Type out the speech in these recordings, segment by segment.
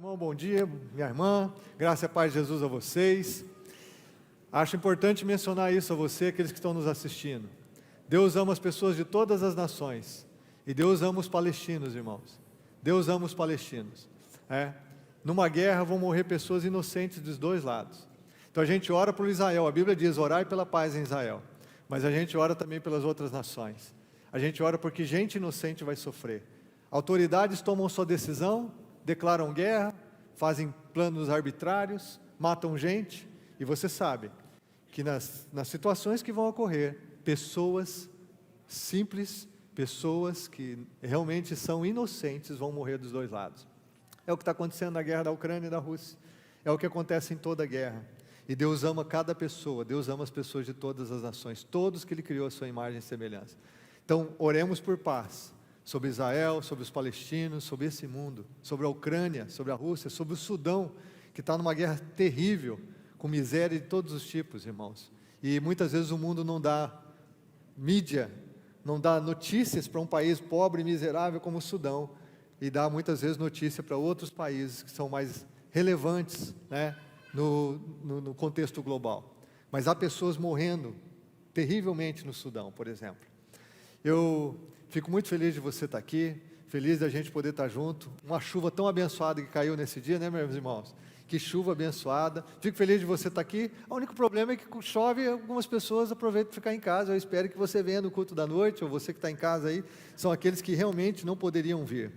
irmão, bom dia, minha irmã, graça e paz de Jesus a vocês. Acho importante mencionar isso a você, aqueles que estão nos assistindo. Deus ama as pessoas de todas as nações, e Deus ama os palestinos, irmãos. Deus ama os palestinos. Numa guerra vão morrer pessoas inocentes dos dois lados. Então a gente ora por Israel, a Bíblia diz, orai pela paz em Israel, mas a gente ora também pelas outras nações. A gente ora porque gente inocente vai sofrer. Autoridades tomam sua decisão, declaram guerra, fazem planos arbitrários, matam gente, e você sabe que nas situações que vão ocorrer, pessoas simples, pessoas que realmente são inocentes vão morrer dos dois lados. É o que está acontecendo na guerra da Ucrânia e da Rússia, é o que acontece em toda a guerra. E Deus ama cada pessoa, Deus ama as pessoas de todas as nações, todos que Ele criou a sua imagem e semelhança. Então, oremos por paz, sobre Israel, sobre os palestinos, sobre esse mundo, sobre a Ucrânia, sobre a Rússia, sobre o Sudão, que está numa guerra terrível, com miséria de todos os tipos, irmãos. E muitas vezes o mundo não dá mídia, não dá notícias para um país pobre e miserável como o Sudão, e dá muitas vezes notícia para outros países que são mais relevantes, no contexto global. Mas há pessoas morrendo terrivelmente no Sudão, por exemplo. Eu fico muito feliz de você estar aqui, feliz da gente poder estar junto. Uma chuva tão abençoada que caiu nesse dia, né, meus irmãos? Que chuva abençoada. Fico feliz de você estar aqui. O único problema é que chove e algumas pessoas aproveitam para ficar em casa. Eu espero que você venha no culto da noite, ou você que está em casa aí, são aqueles que realmente não poderiam vir.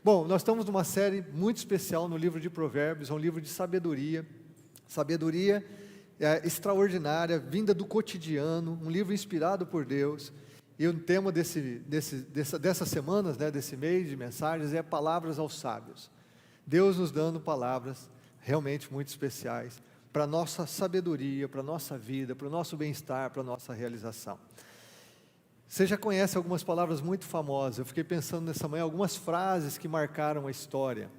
Bom, nós estamos numa série muito especial no livro de Provérbios, é um livro de sabedoria extraordinária, vinda do cotidiano, um livro inspirado por Deus. E o tema dessas semanas, desse mês de mensagens, é palavras aos sábios. Deus nos dando palavras realmente muito especiais para a nossa sabedoria, para a nossa vida, para o nosso bem-estar, para a nossa realização. Você já conhece algumas palavras muito famosas. Eu fiquei pensando nessa manhã, algumas frases que marcaram a história.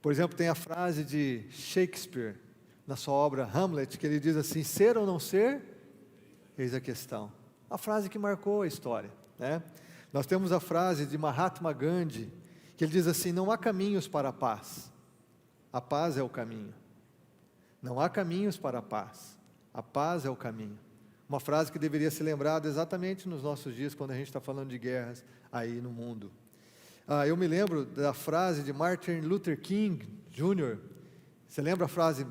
Por exemplo, tem a frase de Shakespeare, na sua obra Hamlet, que ele diz assim, ser ou não ser, eis a questão. A frase que marcou a história, Nós temos a frase de Mahatma Gandhi, que ele diz assim, não há caminhos para a paz é o caminho. Não há caminhos para a paz é o caminho. Uma frase que deveria ser lembrada exatamente nos nossos dias, quando a gente está falando de guerras aí no mundo. Eu me lembro da frase de Martin Luther King Jr., você lembra a frase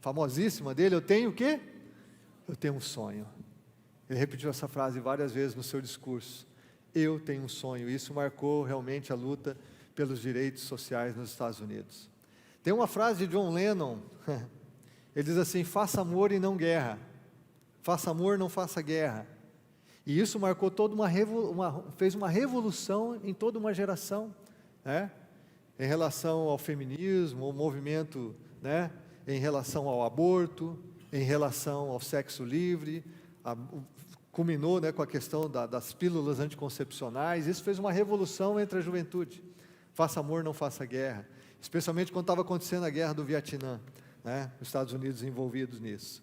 famosíssima dele, eu tenho o quê? Eu tenho um sonho. Ele repetiu essa frase várias vezes no seu discurso. Eu tenho um sonho. Isso marcou realmente a luta pelos direitos sociais nos Estados Unidos. Tem uma frase de John Lennon. Ele diz assim, faça amor e não guerra. Faça amor, não faça guerra. E isso marcou fez uma revolução em toda uma geração, em relação ao feminismo, ao movimento, em relação ao aborto, em relação ao sexo livre, culminou com a questão das pílulas anticoncepcionais. Isso fez uma revolução entre a juventude. Faça amor, não faça guerra. Especialmente quando estava acontecendo a guerra do Vietnã, os Estados Unidos envolvidos nisso.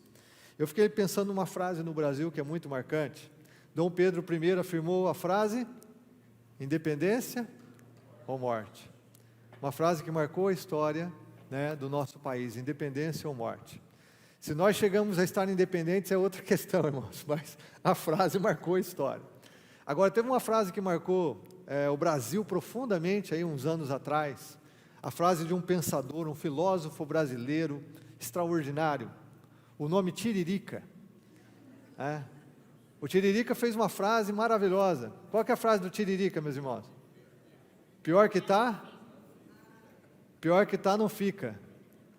Eu fiquei pensando numa frase no Brasil que é muito marcante. Dom Pedro I afirmou a frase, independência ou morte. Uma frase que marcou a história do nosso país, independência ou morte. Se nós chegamos a estar independentes é outra questão, irmãos, mas a frase marcou a história. Agora, teve uma frase que marcou o Brasil profundamente, aí uns anos atrás, a frase de um pensador, um filósofo brasileiro extraordinário, o nome Tiririca. O Tiririca fez uma frase maravilhosa. Qual que é a frase do Tiririca, meus irmãos? Pior que tá não fica.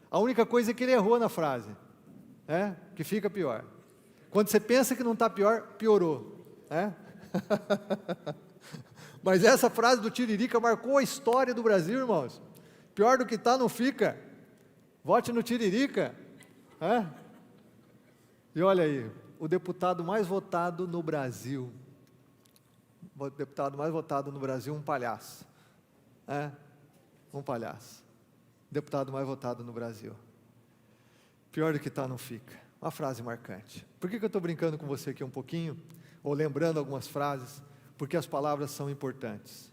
A única coisa é que ele errou na frase. Que fica pior. Quando você pensa que não está pior, piorou. Mas essa frase do Tiririca marcou a história do Brasil, irmãos. Pior do que está, não fica. Vote no Tiririca. E olha aí, o deputado mais votado no Brasil. O deputado mais votado no Brasil, um palhaço. Um palhaço. Deputado mais votado no Brasil. Pior do que está, não fica. Uma frase marcante. Por que eu estou brincando com você aqui um pouquinho? Ou lembrando algumas frases? Porque as palavras são importantes.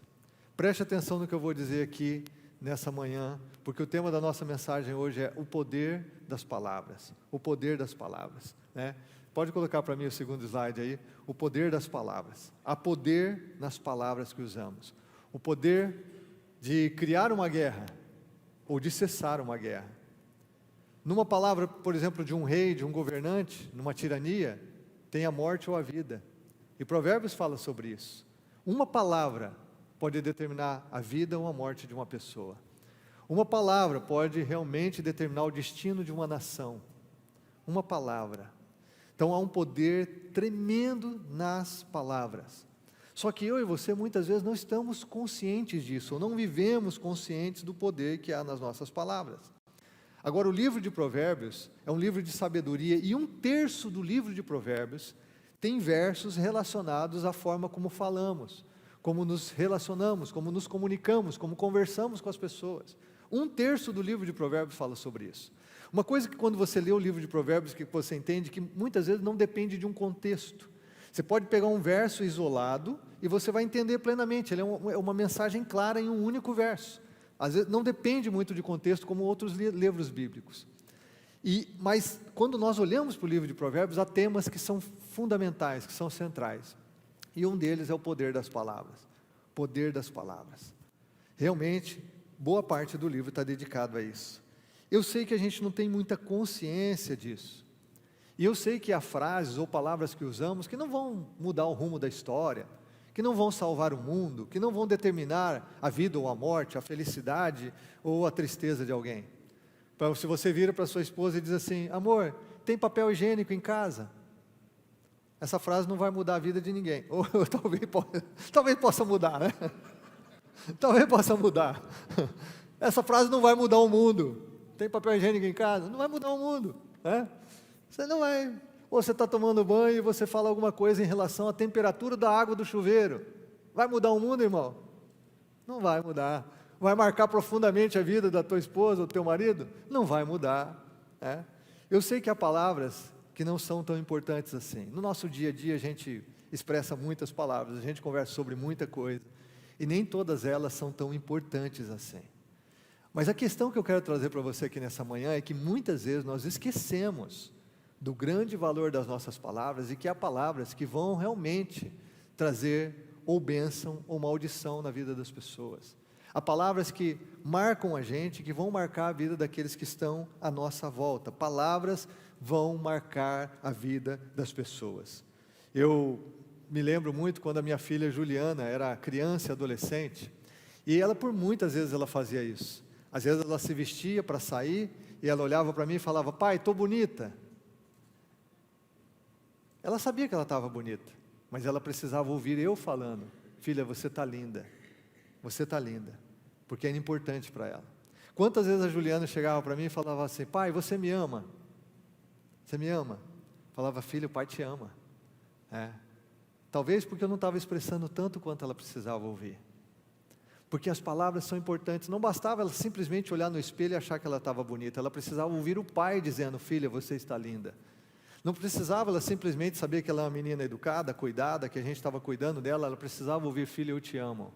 Preste atenção no que eu vou dizer aqui, nessa manhã, porque o tema da nossa mensagem hoje é o poder das palavras. O poder das palavras, né? Pode colocar para mim o segundo slide aí. O poder das palavras. Há poder nas palavras que usamos. O poder de criar uma guerra ou de cessar uma guerra. Numa palavra, por exemplo, de um rei, de um governante, numa tirania, tem a morte ou a vida. E Provérbios fala sobre isso. Uma palavra pode determinar a vida ou a morte de uma pessoa. Uma palavra pode realmente determinar o destino de uma nação. Uma palavra. Então há um poder tremendo nas palavras. Só que eu e você muitas vezes não estamos conscientes disso, ou não vivemos conscientes do poder que há nas nossas palavras. Agora, o livro de Provérbios é um livro de sabedoria, e 1/3 do livro de Provérbios tem versos relacionados à forma como falamos, como nos relacionamos, como nos comunicamos, como conversamos com as pessoas. 1/3 do livro de Provérbios fala sobre isso. Uma coisa que quando você lê o livro de Provérbios, que você entende que muitas vezes não depende de um contexto. Você pode pegar um verso isolado e você vai entender plenamente, ele é uma mensagem clara em um único verso. Às vezes não depende muito de contexto como outros livros bíblicos. Mas quando nós olhamos para o livro de Provérbios, há temas que são fundamentais, que são centrais. E um deles é o poder das palavras. Poder das palavras. Realmente, boa parte do livro está dedicado a isso. Eu sei que a gente não tem muita consciência disso. E eu sei que há frases ou palavras que usamos que não vão mudar o rumo da história, que não vão salvar o mundo, que não vão determinar a vida ou a morte, a felicidade ou a tristeza de alguém. Se você vira para sua esposa e diz assim: amor, tem papel higiênico em casa? Essa frase não vai mudar a vida de ninguém. Ou talvez possa mudar, né? Talvez possa mudar. Essa frase não vai mudar o mundo. Tem papel higiênico em casa? Não vai mudar o mundo, né? Você não vai. Ou você está tomando banho e você fala alguma coisa em relação à temperatura da água do chuveiro. Vai mudar o mundo, irmão? Não vai mudar. Vai marcar profundamente a vida da tua esposa ou do teu marido? Não vai mudar, né? Eu sei que há palavras que não são tão importantes assim. No nosso dia a dia a gente expressa muitas palavras, a gente conversa sobre muita coisa, e nem todas elas são tão importantes assim. Mas a questão que eu quero trazer para você aqui nessa manhã é que muitas vezes nós esquecemos do grande valor das nossas palavras, e que há palavras que vão realmente trazer ou bênção ou maldição na vida das pessoas. Há palavras que marcam a gente, que vão marcar a vida daqueles que estão à nossa volta. Palavras vão marcar a vida das pessoas. Eu me lembro muito quando a minha filha Juliana era criança e adolescente, e ela por muitas vezes ela fazia isso. Às vezes ela se vestia para sair, e ela olhava para mim e falava: pai, estou bonita. Ela sabia que ela estava bonita, mas ela precisava ouvir eu falando: filha, você está linda. Você está linda, porque era importante para ela. Quantas vezes a Juliana chegava para mim e falava assim: pai, você me ama? Você me ama? Falava: filho, o pai te ama. Talvez porque eu não estava expressando tanto quanto ela precisava ouvir. Porque as palavras são importantes. Não bastava ela simplesmente olhar no espelho e achar que ela estava bonita. Ela precisava ouvir o pai dizendo: filha, você está linda. Não precisava ela simplesmente saber que ela é uma menina educada, cuidada, que a gente estava cuidando dela. Ela precisava ouvir: filha, eu te amo.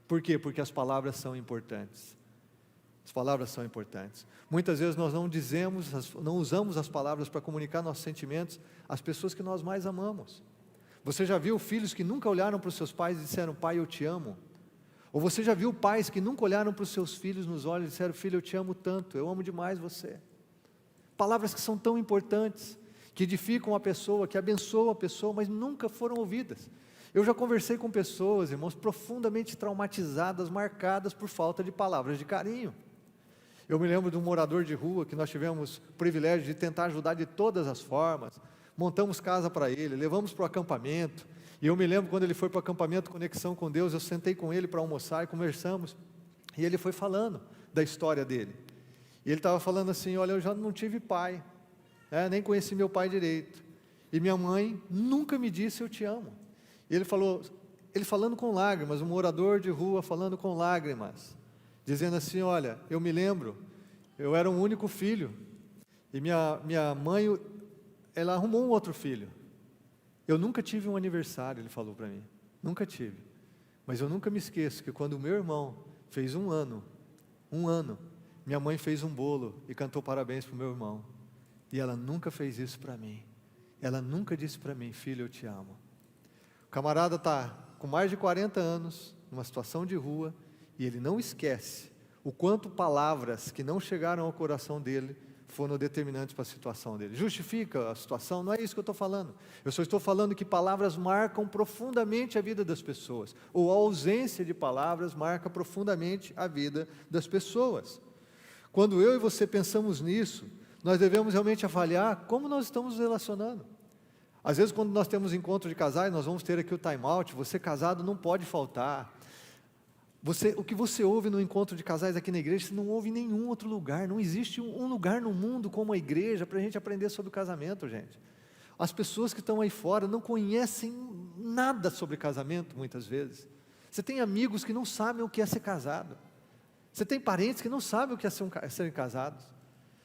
Por quê? Porque as palavras são importantes. As palavras são importantes. Muitas vezes nós não usamos as palavras para comunicar nossos sentimentos às pessoas que nós mais amamos. Você já viu filhos que nunca olharam para os seus pais e disseram: pai, eu te amo? Ou você já viu pais que nunca olharam para os seus filhos nos olhos e disseram: filho, eu te amo tanto, eu amo demais você? Palavras que são tão importantes, que edificam a pessoa, que abençoam a pessoa, mas nunca foram ouvidas. Eu já conversei com pessoas, irmãos, profundamente traumatizadas, marcadas por falta de palavras de carinho. Eu me lembro de um morador de rua que nós tivemos o privilégio de tentar ajudar de todas as formas. Montamos casa para ele, levamos para o acampamento. E eu me lembro quando ele foi para o acampamento Conexão com Deus, eu sentei com ele para almoçar e conversamos. E ele foi falando da história dele. E ele estava falando assim: olha, eu já não tive pai, nem conheci meu pai direito. E minha mãe nunca me disse eu te amo. E ele falando com lágrimas, um morador de rua falando com lágrimas, dizendo assim: olha, eu me lembro, eu era um único filho, e minha mãe, ela arrumou um outro filho. Eu nunca tive um aniversário, ele falou para mim, nunca tive. Mas eu nunca me esqueço que quando o meu irmão fez 1 ano, 1 ano, minha mãe fez um bolo e cantou parabéns para o meu irmão. E ela nunca fez isso para mim. Ela nunca disse para mim: filho, eu te amo. O camarada está com mais de 40 anos, numa situação de rua, e ele não esquece o quanto palavras que não chegaram ao coração dele foram determinantes para a situação dele. Justifica a situação? Não é isso que eu estou falando. Eu só estou falando que palavras marcam profundamente a vida das pessoas, ou a ausência de palavras marca profundamente a vida das pessoas. Quando eu e você pensamos nisso, nós devemos realmente avaliar como nós estamos nos relacionando. Às vezes, quando nós temos encontro de casais, nós vamos ter aqui o time out. Você casado não pode faltar. O que você ouve no encontro de casais aqui na igreja, você não ouve em nenhum outro lugar. Não existe um lugar no mundo como a igreja para a gente aprender sobre o casamento, gente. As pessoas que estão aí fora não conhecem nada sobre casamento, muitas vezes. Você tem amigos que não sabem o que é ser casado. Você tem parentes que não sabem o que é serem casados.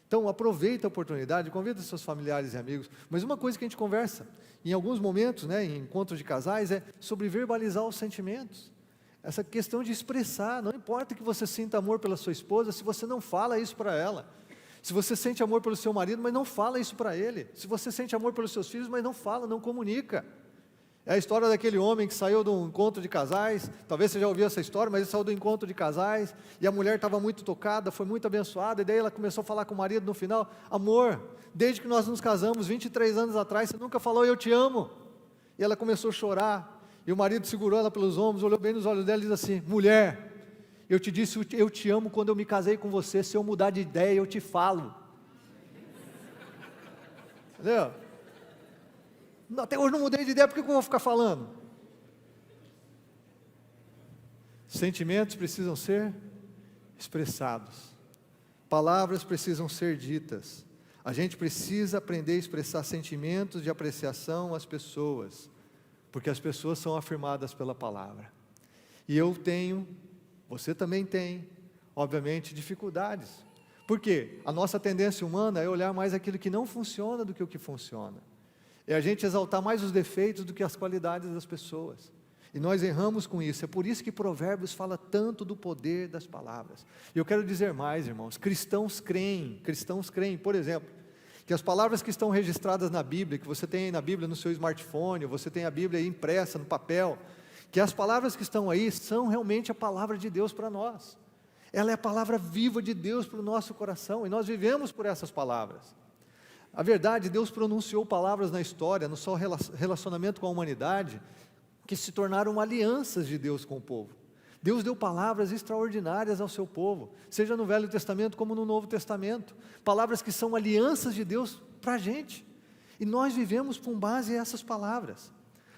Então, aproveita a oportunidade, convida seus familiares e amigos. Mas uma coisa que a gente conversa, em alguns momentos, em encontros de casais, é sobre verbalizar os sentimentos. Essa questão de expressar. Não importa que você sinta amor pela sua esposa, se você não fala isso para ela. Se você sente amor pelo seu marido, mas não fala isso para ele. Se você sente amor pelos seus filhos, mas não fala, não comunica. É a história daquele homem que saiu de um encontro de casais. Talvez você já ouviu essa história, mas ele saiu do encontro de casais, e a mulher estava muito tocada, foi muito abençoada, e daí ela começou a falar com o marido no final: amor, desde que nós nos casamos, 23 anos atrás, você nunca falou eu te amo. E ela começou a chorar, e o marido segurou ela pelos ombros, olhou bem nos olhos dela e disse assim: mulher, eu te disse eu te amo quando eu me casei com você, se eu mudar de ideia eu te falo. Entendeu? Até hoje não mudei de ideia, por que eu vou ficar falando? Sentimentos precisam ser expressados, palavras precisam ser ditas. A gente precisa aprender a expressar sentimentos de apreciação às pessoas, porque as pessoas são afirmadas pela palavra. E eu tenho, você também tem, obviamente, dificuldades. Por quê? A nossa tendência humana é olhar mais aquilo que não funciona do que o que funciona. É a gente exaltar mais os defeitos do que as qualidades das pessoas. E nós erramos com isso. É por isso que Provérbios fala tanto do poder das palavras. E eu quero dizer mais, irmãos, cristãos creem, por exemplo, que as palavras que estão registradas na Bíblia, que você tem aí na Bíblia no seu smartphone, ou você tem a Bíblia aí impressa no papel, que as palavras que estão aí são realmente a palavra de Deus para nós. Ela é a palavra viva de Deus para o nosso coração, e nós vivemos por essas palavras. A verdade, Deus pronunciou palavras na história, no seu relacionamento com a humanidade, que se tornaram alianças de Deus com o povo. Deus deu palavras extraordinárias ao seu povo, seja no Velho Testamento como no Novo Testamento, palavras que são alianças de Deus para a gente, e nós vivemos com base nessas palavras.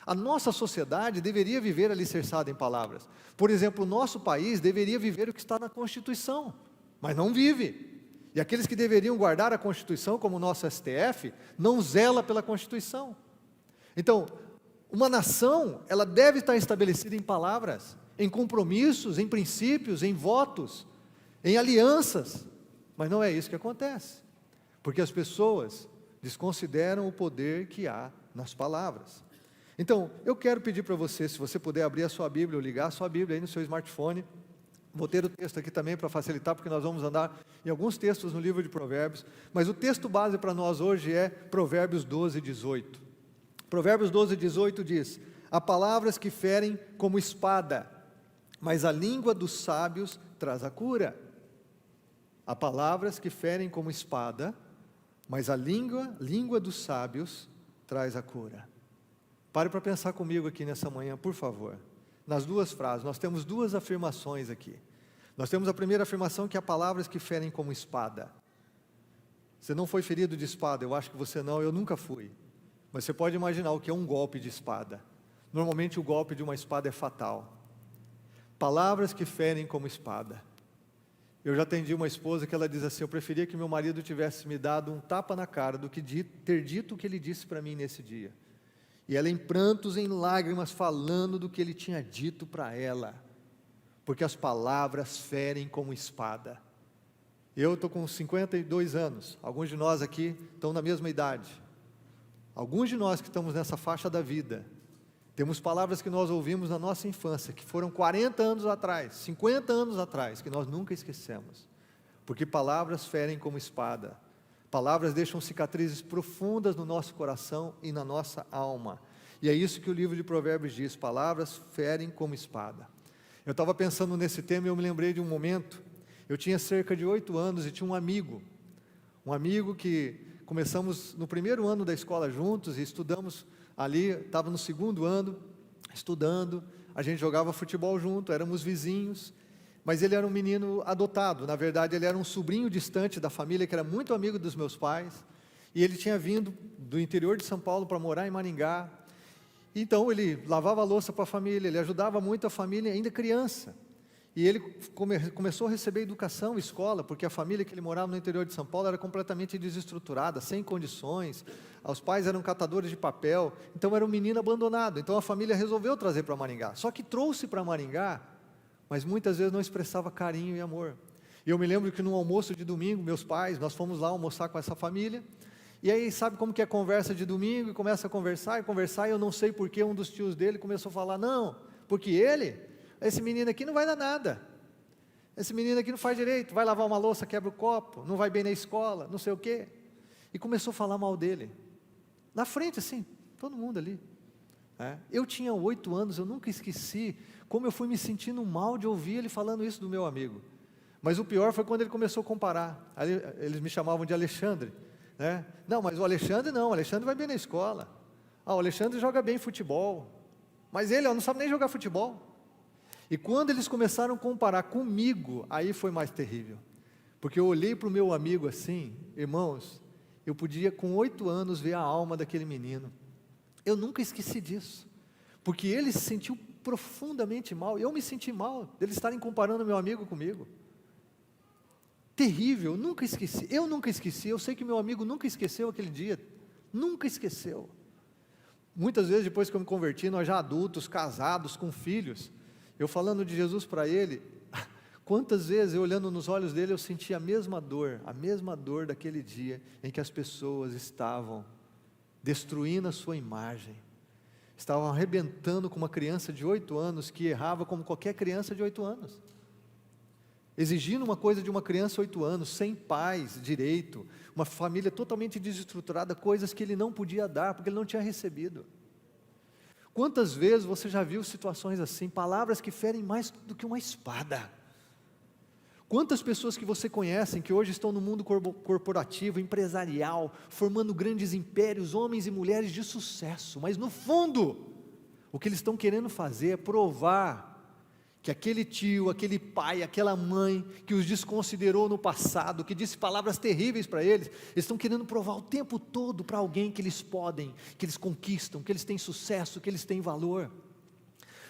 A nossa sociedade deveria viver alicerçada em palavras. Por exemplo, o nosso país deveria viver o que está na Constituição, mas não vive. E aqueles que deveriam guardar a Constituição, como o nosso STF, não zela pela Constituição. Então, uma nação, ela deve estar estabelecida em palavras, em compromissos, em princípios, em votos, em alianças. Mas não é isso que acontece, porque as pessoas desconsideram o poder que há nas palavras. Então, eu quero pedir para você, se você puder abrir a sua Bíblia, ou ligar a sua Bíblia aí no seu smartphone. Vou ter o texto aqui também para facilitar, porque nós vamos andar em alguns textos no livro de Provérbios, mas o texto base para nós hoje é Provérbios 12, 18. Provérbios 12, 18 diz: há palavras que ferem como espada, mas a língua dos sábios traz a cura. Há palavras que ferem como espada, mas a língua dos sábios traz a cura. Pare para pensar comigo aqui nessa manhã, por favor. Nas duas frases, nós temos duas afirmações aqui. Nós temos a primeira afirmação, que há palavras que ferem como espada. Você não foi ferido de espada, eu acho que você não, eu nunca fui. Mas você pode imaginar o que é um golpe de espada. Normalmente o golpe de uma espada é fatal. Palavras que ferem como espada. Eu já atendi uma esposa que ela diz assim: eu preferia que meu marido tivesse me dado um tapa na cara do que ter dito o que ele disse para mim nesse dia. E ela em prantos, em lágrimas, falando do que ele tinha dito para ela, porque as palavras ferem como espada. Eu estou com 52 anos, alguns de nós aqui estão na mesma idade. Alguns de nós que estamos nessa faixa da vida, Temos palavras que nós ouvimos na nossa infância, que foram 40 anos atrás, 50 anos atrás, que nós nunca esquecemos. Porque palavras ferem como espada. Palavras deixam cicatrizes profundas no nosso coração e na nossa alma. E é isso que o livro de Provérbios diz, palavras ferem como espada. Eu estava pensando nesse tema e eu me lembrei de um momento. Eu tinha cerca de 8 anos e tinha um amigo que começamos no primeiro ano da escola juntos e estudamos ali, estava no segundo ano, estudando, a gente jogava futebol junto, éramos vizinhos, mas ele era um menino adotado, na verdade ele era um sobrinho distante da família, que era muito amigo dos meus pais, e ele tinha vindo do interior de São Paulo para morar em Maringá, então ele lavava a louça para a família, ele ajudava muito a família, ainda criança, e ele começou a receber educação, escola, porque a família que ele morava no interior de São Paulo era completamente desestruturada, sem condições, os pais eram catadores de papel, então era um menino abandonado, então a família resolveu trazer para Maringá, só que trouxe para Maringá, mas muitas vezes não expressava carinho e amor. E eu me lembro que no almoço de domingo, meus pais, nós fomos lá almoçar com essa família, e aí sabe como que é conversa de domingo, e começa a conversar, e eu não sei porque um dos tios dele começou a falar, não, porque esse menino aqui não vai dar nada, esse menino aqui não faz direito, vai lavar uma louça, quebra o copo, não vai bem na escola, não sei o quê, e começou a falar mal dele, na frente assim, todo mundo ali, eu tinha 8 anos, eu nunca esqueci, como eu fui me sentindo mal de ouvir ele falando isso do meu amigo, mas o pior foi quando ele começou a comparar, aí, eles me chamavam de Alexandre, não, mas o Alexandre vai bem na escola, o Alexandre joga bem futebol, mas ele não sabe nem jogar futebol, e quando eles começaram a comparar comigo, aí foi mais terrível, porque eu olhei para o meu amigo assim, irmãos, eu podia com 8 anos ver a alma daquele menino, eu nunca esqueci disso, porque ele se sentiu profundamente mal, eu me senti mal, deles estarem comparando meu amigo comigo, terrível, eu nunca esqueci, eu sei que meu amigo nunca esqueceu aquele dia, nunca esqueceu, muitas vezes depois que eu me converti, nós já adultos, casados, com filhos, eu falando de Jesus para ele, quantas vezes eu olhando nos olhos dele, eu senti a mesma dor daquele dia, em que as pessoas estavam destruindo a sua imagem, estavam arrebentando com uma criança de 8 anos, que errava como qualquer criança de 8 anos, exigindo uma coisa de uma criança de 8 anos, sem pais direito, uma família totalmente desestruturada, coisas que ele não podia dar, porque ele não tinha recebido. Quantas vezes você já viu situações assim, palavras que ferem mais do que uma espada? Quantas pessoas que você conhece, que hoje estão no mundo corporativo, empresarial, formando grandes impérios, homens e mulheres de sucesso, mas no fundo, o que eles estão querendo fazer é provar que aquele tio, aquele pai, aquela mãe, que os desconsiderou no passado, que disse palavras terríveis para eles, eles estão querendo provar o tempo todo para alguém que eles podem, que eles conquistam, que eles têm sucesso, que eles têm valor.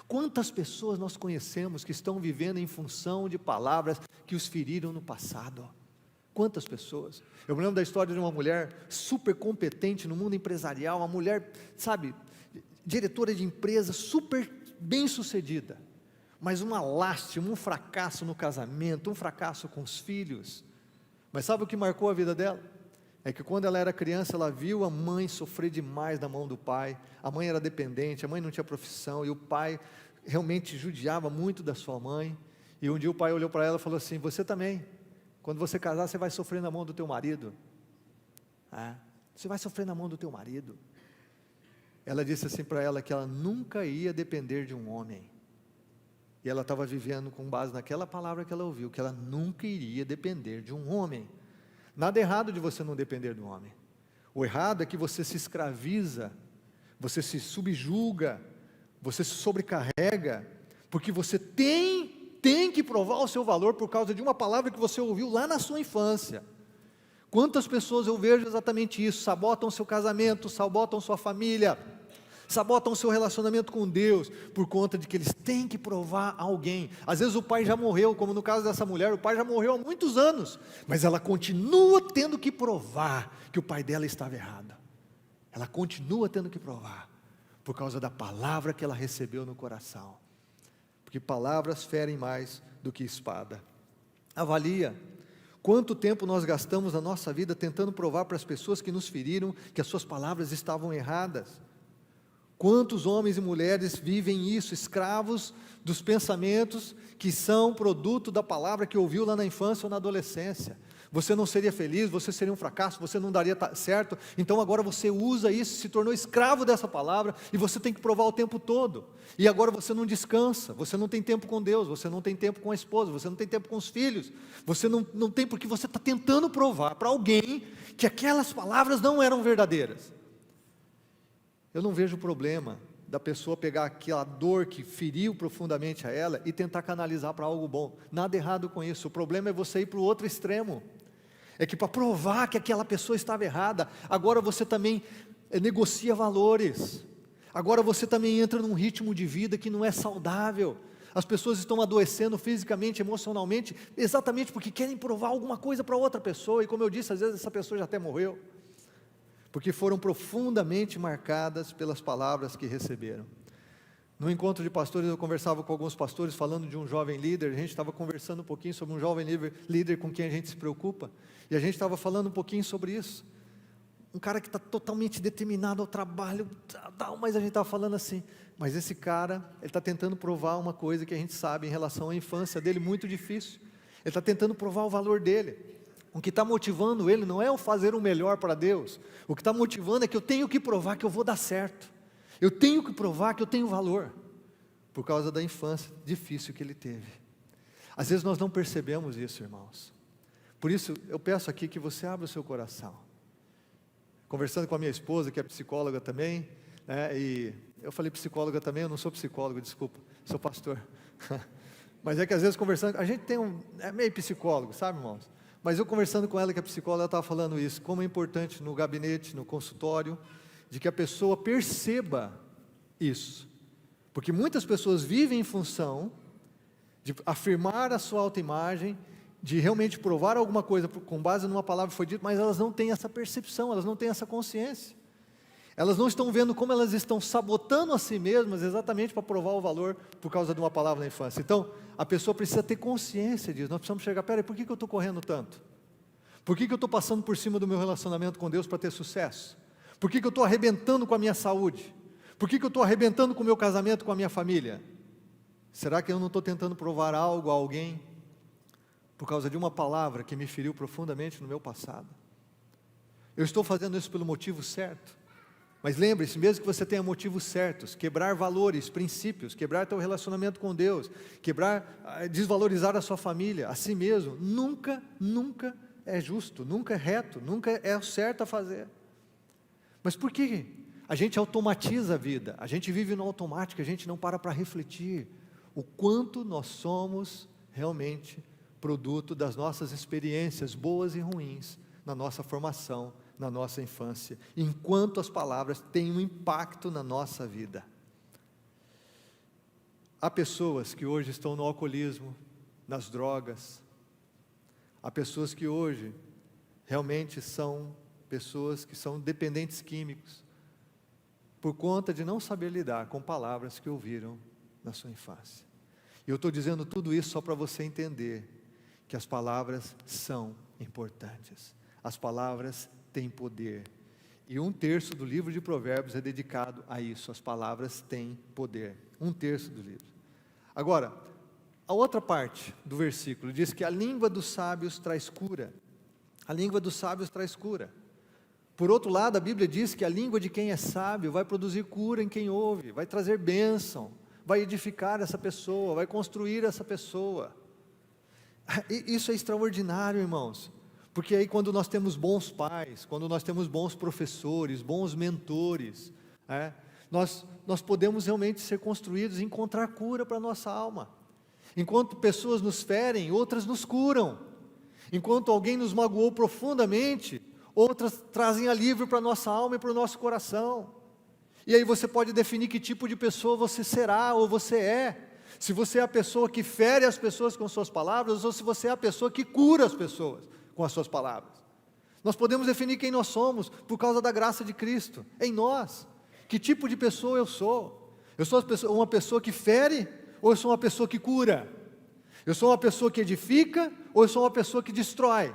Quantas pessoas nós conhecemos que estão vivendo em função de palavras que os feriram no passado? Quantas pessoas? Eu me lembro da história de uma mulher super competente no mundo empresarial, uma mulher, diretora de empresa, super bem sucedida, mas uma lástima, um fracasso no casamento, um fracasso com os filhos. Mas sabe o que marcou a vida dela? É que quando ela era criança, ela viu a mãe sofrer demais na mão do pai, a mãe era dependente, a mãe não tinha profissão, e o pai realmente judiava muito da sua mãe, e um dia o pai olhou para ela e falou assim, você também, quando você casar, você vai sofrer na mão do teu marido, você vai sofrer na mão do teu marido. Ela disse assim para ela, que ela nunca ia depender de um homem, e ela estava vivendo com base naquela palavra que ela ouviu, que ela nunca iria depender de um homem. Nada errado de você não depender de um homem, o errado é que você se escraviza, você se subjuga, você se sobrecarrega, porque você tem que provar o seu valor por causa de uma palavra que você ouviu lá na sua infância. Quantas pessoas eu vejo exatamente isso, sabotam seu casamento, sabotam sua família, sabotam o seu relacionamento com Deus, por conta de que eles têm que provar a alguém. Às vezes o pai já morreu, como no caso dessa mulher, o pai já morreu há muitos anos, mas ela continua tendo que provar que o pai dela estava errado, ela continua tendo que provar, por causa da palavra que ela recebeu no coração, porque palavras ferem mais do que espada. Avalia, quanto tempo nós gastamos na nossa vida tentando provar para as pessoas que nos feriram, que as suas palavras estavam erradas. Quantos homens e mulheres vivem isso, escravos dos pensamentos que são produto da palavra que ouviu lá na infância ou na adolescência. Você não seria feliz, você seria um fracasso, você não daria certo, então agora você usa isso, se tornou escravo dessa palavra, e você tem que provar o tempo todo, e agora você não descansa, você não tem tempo com Deus, você não tem tempo com a esposa, você não tem tempo com os filhos, você não tem, porque você está tentando provar para alguém que aquelas palavras não eram verdadeiras. Eu não vejo problema da pessoa pegar aquela dor que feriu profundamente a ela e tentar canalizar para algo bom, nada errado com isso. O problema é você ir para o outro extremo, é que para provar que aquela pessoa estava errada, agora você também negocia valores, agora você também entra num ritmo de vida que não é saudável. As pessoas estão adoecendo fisicamente, emocionalmente, exatamente porque querem provar alguma coisa para outra pessoa, e como eu disse, às vezes essa pessoa já até morreu, porque foram profundamente marcadas pelas palavras que receberam. No encontro de pastores, eu conversava com alguns pastores, falando de um jovem líder, a gente estava conversando um pouquinho sobre um jovem líder com quem a gente se preocupa, e a gente estava falando um pouquinho sobre isso, um cara que está totalmente determinado ao trabalho, mas a gente estava falando assim, mas esse cara, ele está tentando provar uma coisa que a gente sabe em relação à infância dele, muito difícil, ele está tentando provar o valor dele. O que está motivando ele não é o fazer o melhor para Deus, o que está motivando é que eu tenho que provar que eu vou dar certo, eu tenho que provar que eu tenho valor, por causa da infância difícil que ele teve. Às vezes nós não percebemos isso, irmãos, por isso eu peço aqui que você abra o seu coração. Conversando com a minha esposa, que é psicóloga também, né, e eu falei psicóloga também, eu não sou psicólogo, desculpa, sou pastor, mas é que às vezes conversando, a gente tem é meio psicólogo, sabe, irmãos? Mas eu conversando com ela, que é psicóloga, ela estava falando isso, como é importante no gabinete, no consultório, de que a pessoa perceba isso, porque muitas pessoas vivem em função de afirmar a sua autoimagem, de realmente provar alguma coisa com base numa palavra que foi dita, mas elas não têm essa percepção, elas não têm essa consciência, elas não estão vendo como elas estão sabotando a si mesmas, exatamente para provar o valor, por causa de uma palavra na infância. Então, a pessoa precisa ter consciência disso, nós precisamos chegar, peraí, por que eu estou correndo tanto? Por que eu estou passando por cima do meu relacionamento com Deus para ter sucesso? Por que eu estou arrebentando com a minha saúde? Por que eu estou arrebentando com o meu casamento, com a minha família? Será que eu não estou tentando provar algo a alguém, por causa de uma palavra que me feriu profundamente no meu passado? Eu estou fazendo isso pelo motivo certo? Mas lembre-se, mesmo que você tenha motivos certos, quebrar valores, princípios, quebrar teu relacionamento com Deus, desvalorizar a sua família, a si mesmo, nunca é justo, nunca é reto, nunca é o certo a fazer. Mas por que a gente automatiza a vida? A gente vive no automático, a gente não para refletir o quanto nós somos realmente produto das nossas experiências boas e ruins na nossa formação, na nossa infância, enquanto as palavras têm um impacto na nossa vida. Há pessoas que hoje estão no alcoolismo, nas drogas, há pessoas que hoje realmente são pessoas que são dependentes químicos, por conta de não saber lidar com palavras que ouviram na sua infância. E eu estou dizendo tudo isso só para você entender que as palavras são importantes, as palavras têm poder, e 1/3 do livro de Provérbios é dedicado a isso, as palavras têm poder, 1/3 do livro. Agora, a outra parte do versículo diz que a língua dos sábios traz cura, a língua dos sábios traz cura. Por outro lado, a Bíblia diz que a língua de quem é sábio vai produzir cura em quem ouve, vai trazer bênção, vai edificar essa pessoa, vai construir essa pessoa. Isso é extraordinário, irmãos, porque aí quando nós temos bons pais, quando nós temos bons professores, bons mentores, nós podemos realmente ser construídos e encontrar cura para a nossa alma. Enquanto pessoas nos ferem, outras nos curam. Enquanto alguém nos magoou profundamente, outras trazem alívio para a nossa alma e para o nosso coração. E aí você pode definir que tipo de pessoa você será ou você é. Se você é a pessoa que fere as pessoas com suas palavras, ou se você é a pessoa que cura as pessoas com as suas palavras. Nós podemos definir quem nós somos por causa da graça de Cristo em nós. Que tipo de pessoa eu sou? Eu sou uma pessoa que fere ou eu sou uma pessoa que cura? Eu sou uma pessoa que edifica ou eu sou uma pessoa que destrói?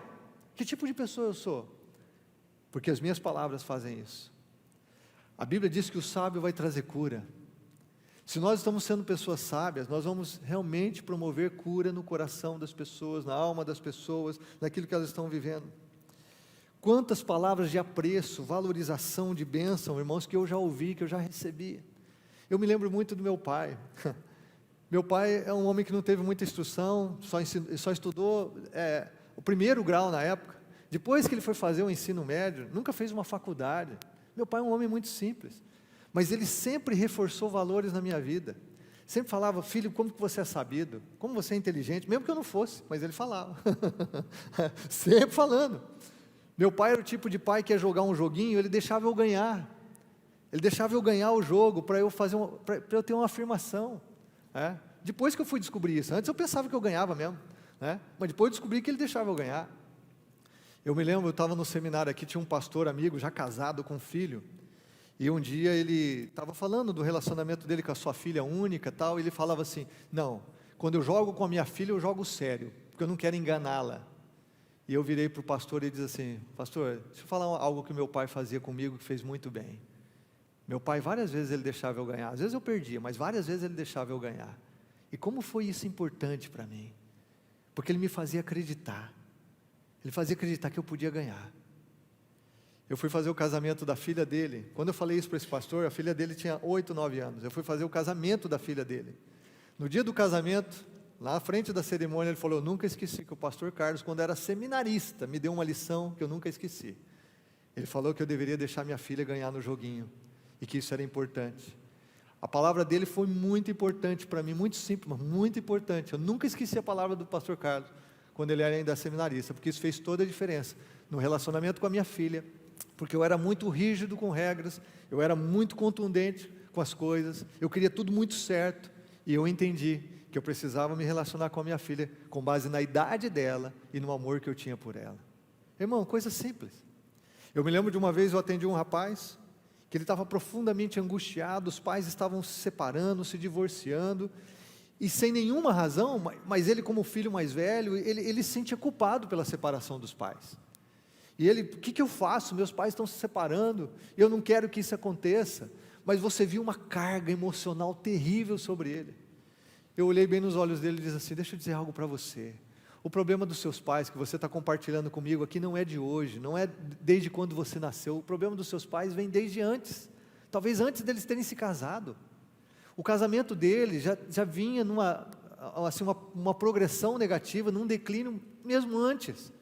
Que tipo de pessoa eu sou? Porque as minhas palavras fazem isso. A Bíblia diz que o sábio vai trazer cura. Se nós estamos sendo pessoas sábias, nós vamos realmente promover cura no coração das pessoas, na alma das pessoas, naquilo que elas estão vivendo. Quantas palavras de apreço, valorização, de bênção, irmãos, que eu já ouvi, que eu já recebi. Eu me lembro muito do meu pai. Meu pai é um homem que não teve muita instrução, só estudou o primeiro grau na época. Depois que ele foi fazer o ensino médio, nunca fez uma faculdade. Meu pai é um homem muito simples, mas ele sempre reforçou valores na minha vida. Sempre falava: filho, como que você é sabido, como você é inteligente, mesmo que eu não fosse, mas ele falava. Sempre falando. Meu pai era o tipo de pai que ia jogar um joguinho, ele deixava eu ganhar. Ele deixava eu ganhar o jogo para eu para eu ter uma afirmação. Depois que eu fui descobrir isso, antes eu pensava que eu ganhava mesmo, mas depois eu descobri que ele deixava eu ganhar. Eu me lembro, eu estava no seminário aqui, tinha um pastor amigo, já casado com um filho, e um dia ele estava falando do relacionamento dele com a sua filha única, tal, e ele falava assim: não, quando eu jogo com a minha filha, eu jogo sério, porque eu não quero enganá-la. E eu virei para o pastor e disse assim: pastor, deixa eu falar algo que meu pai fazia comigo, que fez muito bem. Meu pai, várias vezes ele deixava eu ganhar, às vezes eu perdia, mas várias vezes ele deixava eu ganhar. E como foi isso importante para mim? Porque ele me fazia acreditar. Ele fazia acreditar que eu podia ganhar. Eu fui fazer o casamento da filha dele. Quando eu falei isso para esse pastor, a filha dele tinha 8, 9 anos. Eu fui fazer o casamento da filha dele. No dia do casamento, lá à frente da cerimônia, ele falou: eu nunca esqueci que o pastor Carlos, quando era seminarista, me deu uma lição que eu nunca esqueci. Ele falou que eu deveria deixar minha filha ganhar no joguinho, e que isso era importante. A palavra dele foi muito importante para mim, muito simples, mas muito importante. Eu nunca esqueci a palavra do pastor Carlos, quando ele era ainda seminarista, porque isso fez toda a diferença no relacionamento com a minha filha, porque eu era muito rígido com regras, eu era muito contundente com as coisas, eu queria tudo muito certo, e eu entendi que eu precisava me relacionar com a minha filha com base na idade dela e no amor que eu tinha por ela. Irmão, coisa simples. Eu me lembro de uma vez eu atendi um rapaz que ele estava profundamente angustiado, os pais estavam se separando, se divorciando, e sem nenhuma razão, mas ele, como filho mais velho, ele se sentia culpado pela separação dos pais. E ele: o que eu faço? Meus pais estão se separando, eu não quero que isso aconteça. Mas você viu uma carga emocional terrível sobre ele. Eu olhei bem nos olhos dele e disse assim: deixa eu dizer algo para você. O problema dos seus pais, que você está compartilhando comigo aqui, não é de hoje, não é desde quando você nasceu. O problema dos seus pais vem desde antes, talvez antes deles terem se casado. O casamento dele já vinha numa uma progressão negativa, num declínio mesmo antes.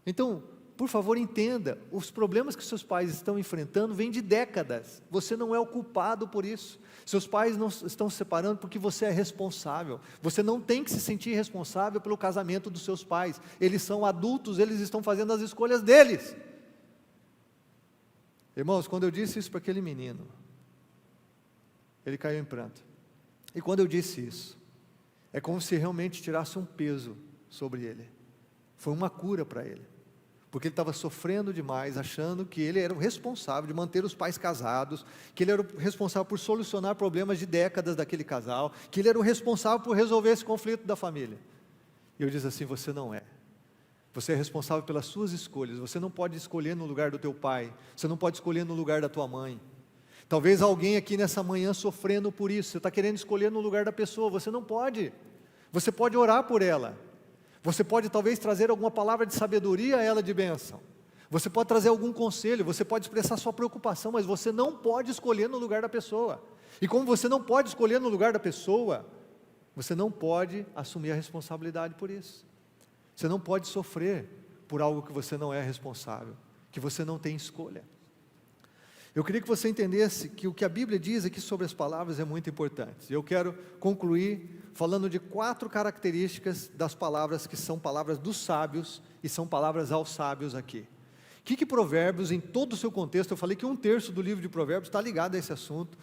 Então, por favor, entenda, os problemas que seus pais estão enfrentando vêm de décadas. Você não é o culpado por isso. Seus pais não estão se separando porque você é responsável. Você não tem que se sentir responsável pelo casamento dos seus pais. Eles são adultos, eles estão fazendo as escolhas deles. Irmãos, quando eu disse isso para aquele menino, ele caiu em pranto. E quando eu disse isso, é como se realmente tirasse um peso sobre ele. Foi uma cura para ele. Porque ele estava sofrendo demais, achando que ele era o responsável de manter os pais casados, que ele era o responsável por solucionar problemas de décadas daquele casal, que ele era o responsável por resolver esse conflito da família. E eu disse assim: você não é. Você é responsável pelas suas escolhas. Você não pode escolher no lugar do teu pai, você não pode escolher no lugar da tua mãe. Talvez alguém aqui nessa manhã sofrendo por isso, você está querendo escolher no lugar da pessoa, você não pode. Você pode orar por ela. Você pode talvez trazer alguma palavra de sabedoria a ela de bênção. Você pode trazer algum conselho, você pode expressar sua preocupação, mas você não pode escolher no lugar da pessoa. E como você não pode escolher no lugar da pessoa, você não pode assumir a responsabilidade por isso. Você não pode sofrer por algo que você não é responsável, que você não tem escolha. Eu queria que você entendesse que o que a Bíblia diz aqui sobre as palavras é muito importante. Eu quero concluir falando de 4 características das palavras que são palavras dos sábios e são palavras aos sábios aqui. O que Provérbios, em todo o seu contexto, eu falei que 1/3 do livro de Provérbios está ligado a esse assunto.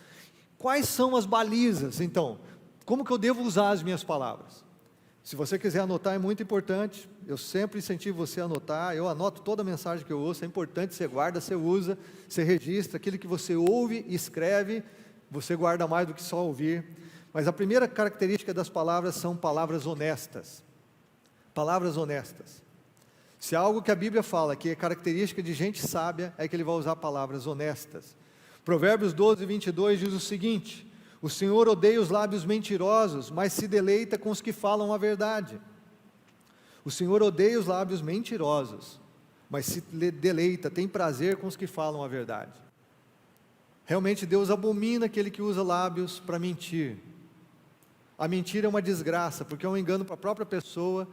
Quais são as balizas, então? Como que eu devo usar as minhas palavras? Se você quiser anotar, é muito importante. Eu sempre incentivo você a anotar. Eu anoto toda a mensagem que eu ouço. É importante, você guarda, você usa, você registra. Aquilo que você ouve e escreve, você guarda mais do que só ouvir. Mas a primeira característica das palavras são palavras honestas. Palavras honestas. Se há algo que a Bíblia fala que é característica de gente sábia, é que ele vai usar palavras honestas. Provérbios 12, 22 diz o seguinte: o Senhor odeia os lábios mentirosos, mas se deleita com os que falam a verdade. O Senhor odeia os lábios mentirosos, mas se deleita, tem prazer com os que falam a verdade. Realmente Deus abomina aquele que usa lábios para mentir. A mentira é uma desgraça, porque é um engano para a própria pessoa,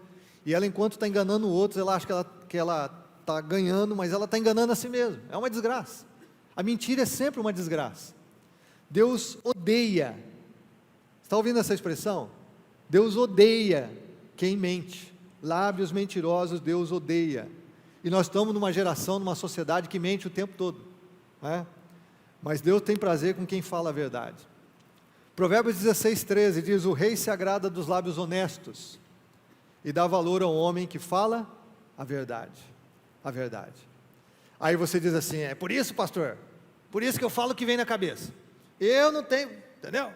e ela, enquanto está enganando outros, ela acha que ela está ganhando, mas ela está enganando a si mesma. É uma desgraça. A mentira é sempre uma desgraça. Deus odeia. Está ouvindo essa expressão? Deus odeia quem mente. Lábios mentirosos Deus odeia. E nós estamos numa geração, numa sociedade que mente o tempo todo, né? Mas Deus tem prazer com quem fala a verdade. Provérbios 16, 13 diz: o rei se agrada dos lábios honestos e dá valor ao homem que fala a verdade. A verdade. Aí você diz assim: é por isso, pastor, por isso que eu falo o que vem na cabeça. Eu não tenho, entendeu?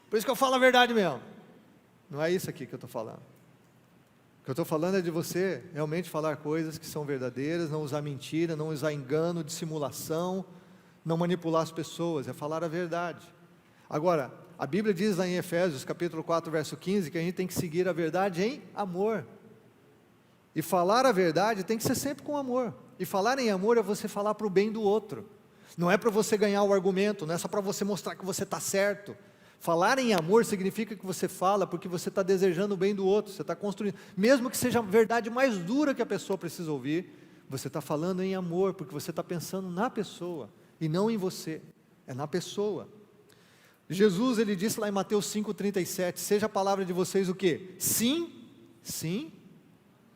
Por isso que eu falo a verdade mesmo. Não é isso aqui que eu estou falando. O que eu estou falando é de você realmente falar coisas que são verdadeiras, não usar mentira, não usar engano, dissimulação, não manipular as pessoas, é falar a verdade. Agora, a Bíblia diz lá em Efésios, capítulo 4, verso 15, que a gente tem que seguir a verdade em amor. E falar a verdade tem que ser sempre com amor. E falar em amor é você falar para o bem do outro. Não é para você ganhar o argumento, não é só para você mostrar que você está certo. Falar em amor significa que você fala porque você está desejando o bem do outro, você está construindo, mesmo que seja a verdade mais dura que a pessoa precisa ouvir, você está falando em amor, porque você está pensando na pessoa, e não em você, é na pessoa. Jesus, ele disse lá em Mateus 5,37, seja a palavra de vocês o quê? Sim, sim,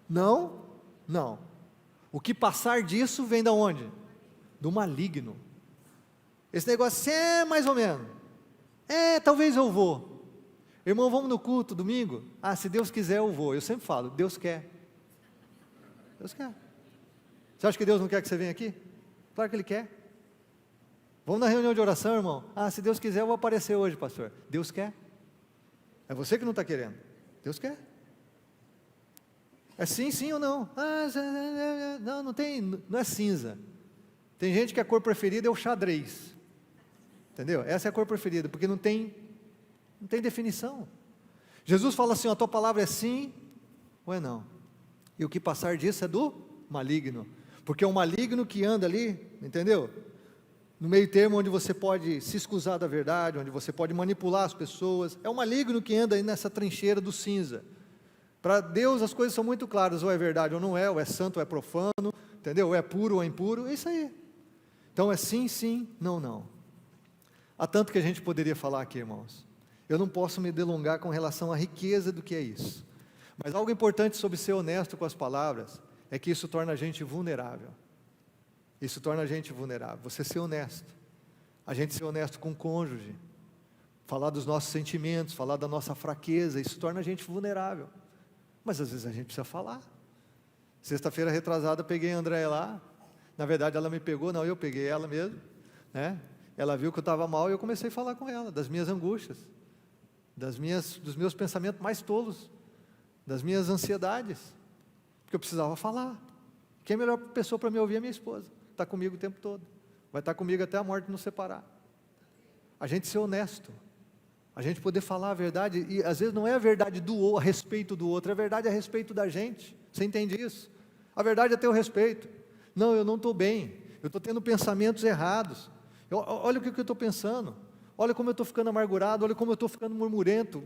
não, não. O que passar disso vem da onde? Do maligno. Esse negócio é mais ou menos. Talvez eu vou. Irmão, vamos no culto domingo? Se Deus quiser eu vou. Eu sempre falo, Deus quer. Deus quer. Você acha que Deus não quer que você venha aqui? Claro que Ele quer. Vamos na reunião de oração, irmão? Se Deus quiser eu vou aparecer hoje, pastor. Deus quer. É você que não está querendo. Deus quer. É sim, sim ou não? Não, não é cinza. Tem gente que a cor preferida é o xadrez. Entendeu? Essa é a cor preferida, porque não tem definição. Jesus fala assim: a tua palavra é sim ou é não? E o que passar disso é do maligno. Porque é o maligno que anda ali, entendeu? No meio termo onde você pode se escusar da verdade, onde você pode manipular as pessoas. É o maligno que anda aí nessa trincheira do cinza. Para Deus as coisas são muito claras, ou é verdade ou não é, ou é santo ou é profano, entendeu? Ou é puro ou é impuro, é isso aí. Então é sim, sim, não, não. Há tanto que a gente poderia falar aqui, irmãos. Eu não posso me delongar com relação à riqueza do que é isso. Mas algo importante sobre ser honesto com as palavras, é que isso torna a gente vulnerável. Isso torna a gente vulnerável, você ser honesto. A gente ser honesto com o cônjuge, falar dos nossos sentimentos, falar da nossa fraqueza, isso torna a gente vulnerável. Mas às vezes a gente precisa falar. Sexta-feira retrasada, peguei a Andréia lá. Na verdade ela me pegou, não, eu peguei ela mesmo, né? Ela viu que eu estava mal e eu comecei a falar com ela, das minhas angústias, dos meus pensamentos mais tolos, das minhas ansiedades, porque eu precisava falar. Quem é a melhor pessoa para me ouvir é minha esposa, está comigo o tempo todo, vai estar comigo até a morte nos separar. A gente ser honesto, a gente poder falar a verdade, e às vezes não é a verdade a respeito do outro, é a verdade a respeito da gente. Você entende isso? A verdade é ter o respeito. Não, eu não estou bem, eu estou tendo pensamentos errados. Olha o que eu estou pensando, olha como eu estou ficando amargurado, olha como eu estou ficando murmurento.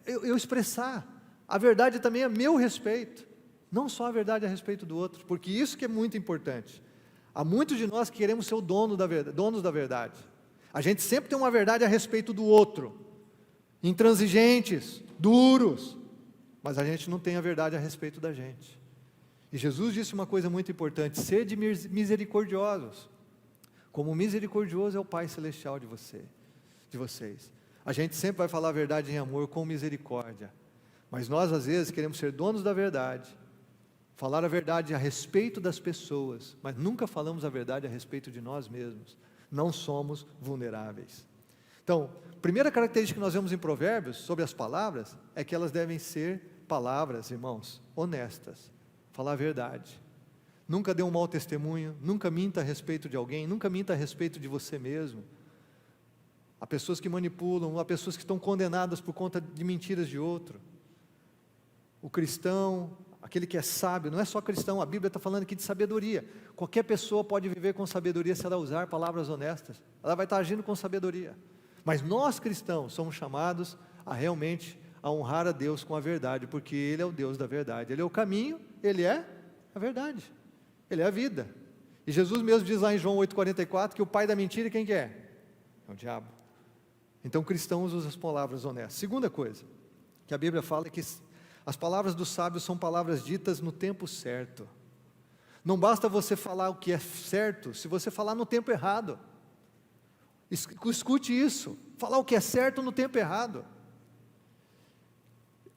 Eu expressar, a verdade também é meu respeito, não só a verdade a respeito do outro, porque isso que é muito importante. Há muitos de nós que queremos ser donos da verdade. A gente sempre tem uma verdade a respeito do outro, intransigentes, duros, mas a gente não tem a verdade a respeito da gente. E Jesus disse uma coisa muito importante: sede misericordiosos, como misericordioso é o Pai Celestial de vocês. A gente sempre vai falar a verdade em amor, com misericórdia, mas nós às vezes queremos ser donos da verdade, falar a verdade a respeito das pessoas, mas nunca falamos a verdade a respeito de nós mesmos. Não somos vulneráveis. Então, primeira característica que nós vemos em Provérbios sobre as palavras, é que elas devem ser palavras, irmãos, honestas, falar a verdade. nunca dê um mau testemunho, nunca minta a respeito de alguém, nunca minta a respeito de você mesmo. Há pessoas que manipulam, há pessoas que estão condenadas por conta de mentiras de outro. O cristão, aquele que é sábio, não é só cristão, a Bíblia está falando aqui de sabedoria. Qualquer pessoa pode viver com sabedoria se ela usar palavras honestas, ela vai estar agindo com sabedoria. Mas nós cristãos somos chamados a realmente a honrar a Deus com a verdade, porque Ele é o Deus da verdade, Ele é o caminho, Ele é a verdade, Ele é a vida. E Jesus mesmo diz lá em João 8,44 que o pai da mentira quem que é? É o diabo. Então cristãos usam as palavras honestas. Segunda coisa que a Bíblia fala é que as palavras dos sábios são palavras ditas no tempo certo. Não basta você falar o que é certo, se você falar no tempo errado. Escute isso, falar o que é certo no tempo errado.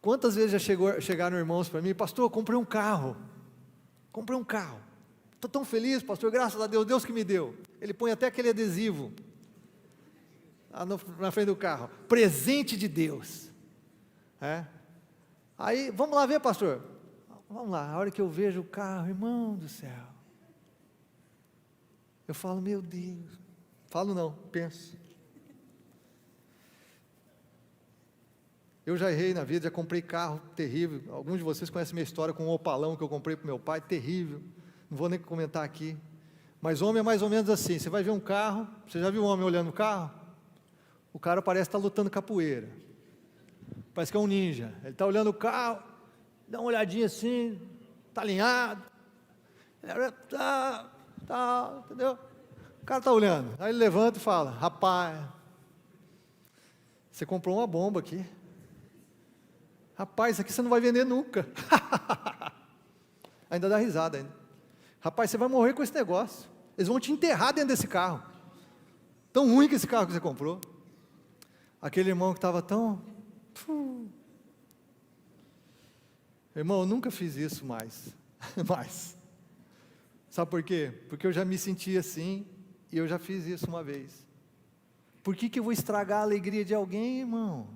Quantas vezes já chegaram irmãos para mim, pastor, eu comprei um carro, estou tão feliz, pastor, graças a Deus, Deus que me deu. Ele põe até aquele adesivo na frente do carro, presente de Deus. Aí, vamos lá ver, pastor, vamos lá, a hora que eu vejo o carro, irmão do céu, eu falo, meu Deus, falo não, penso. Eu já errei na vida, já comprei carro terrível. Alguns de vocês conhecem minha história com um Opalão que eu comprei para o meu pai, terrível. Não vou nem comentar aqui. Mas homem é mais ou menos assim, você vai ver um carro, você já viu um homem olhando o carro? O cara parece estar lutando capoeira. Parece que é um ninja. Ele está olhando o carro, dá uma olhadinha assim, está alinhado. Entendeu? O cara está olhando. Aí ele levanta e fala, rapaz, você comprou uma bomba aqui. Rapaz, isso aqui você não vai vender nunca. Ainda dá risada ainda. Rapaz, você vai morrer com esse negócio. Eles vão te enterrar dentro desse carro. Tão ruim que esse carro que você comprou. Aquele irmão que estava tão... Irmão, eu nunca fiz isso mais. Sabe por quê? Porque eu já me senti assim e eu já fiz isso uma vez. Por que eu vou estragar a alegria de alguém, irmão?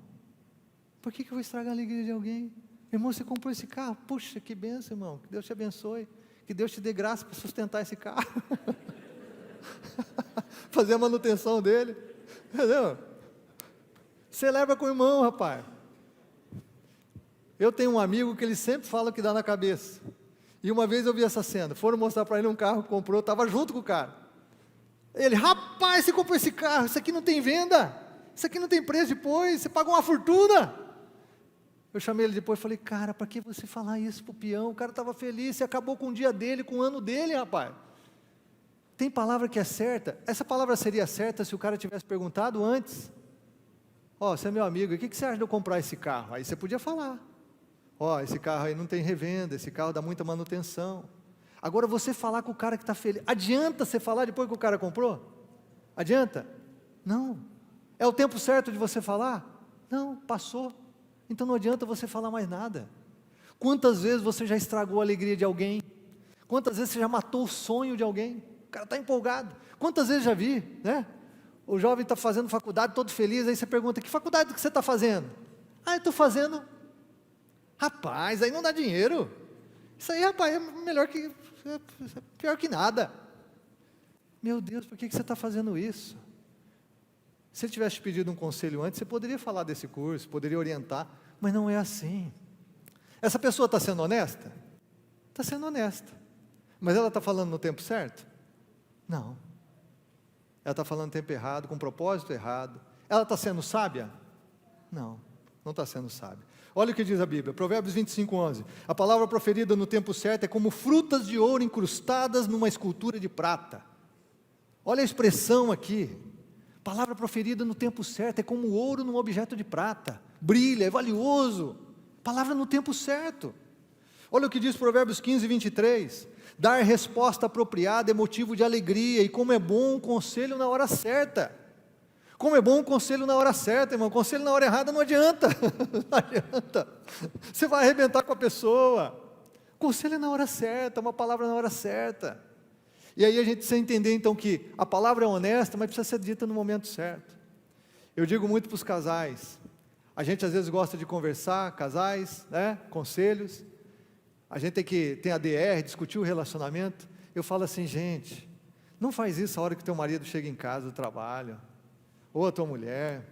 Por que eu vou estragar a alegria de alguém? Irmão, você comprou esse carro? Puxa, que bênção, irmão. Que Deus te abençoe. Que Deus te dê graça para sustentar esse carro. Fazer a manutenção dele. Entendeu? Celebra com o irmão, rapaz. Eu tenho um amigo que ele sempre fala o que dá na cabeça. E uma vez eu vi essa cena. Foram mostrar para ele um carro que comprou, estava junto com o cara. Ele, rapaz, você comprou esse carro, isso aqui não tem venda. Isso aqui não tem preço depois, você pagou uma fortuna. Eu chamei ele depois e falei, cara, para que você falar isso para o peão? O cara estava feliz, você acabou com o dia dele, com o ano dele, rapaz. Tem palavra que é certa? Essa palavra seria certa se o cara tivesse perguntado antes. Você é meu amigo, o que você acha de eu comprar esse carro? Aí você podia falar. Esse carro aí não tem revenda, esse carro dá muita manutenção. Agora você falar com o cara que está feliz, adianta você falar depois que o cara comprou? Adianta? Não. É o tempo certo de você falar? Não, passou. Então não adianta você falar mais nada. Quantas vezes você já estragou a alegria de alguém? Quantas vezes você já matou o sonho de alguém? O cara está empolgado. Quantas vezes já vi, né? O jovem está fazendo faculdade, todo feliz, aí você pergunta, que faculdade que você está fazendo? Eu estou fazendo. Rapaz, aí não dá dinheiro. Isso aí, rapaz, é melhor que, pior que nada. Meu Deus, por que você está fazendo isso? Se ele tivesse pedido um conselho antes, você poderia falar desse curso, poderia orientar, mas não é assim. Essa pessoa está sendo honesta? Está sendo honesta. Mas ela está falando no tempo certo? Não. Ela está falando no tempo errado, com propósito errado. Ela está sendo sábia? Não, não está sendo sábia. Olha o que diz a Bíblia, Provérbios 25:11. A palavra proferida no tempo certo é como frutas de ouro incrustadas numa escultura de prata. Olha a expressão aqui. Palavra proferida no tempo certo é como ouro num objeto de prata. Brilha, é valioso. Palavra no tempo certo. Olha o que diz Provérbios 15:23. Dar resposta apropriada é motivo de alegria, e como é bom um conselho na hora certa. Como é bom um conselho na hora certa, irmão. Conselho na hora errada não adianta. Não adianta. Você vai arrebentar com a pessoa. Conselho é na hora certa, uma palavra na hora certa. E aí a gente precisa entender então que a palavra é honesta, mas precisa ser dita no momento certo. Eu digo muito para os casais. A gente às vezes gosta de conversar, casais, né? Conselhos. a gente tem a DR, discutir o relacionamento, eu falo assim, gente, não faz isso a hora que teu marido chega em casa do trabalho, ou a tua mulher,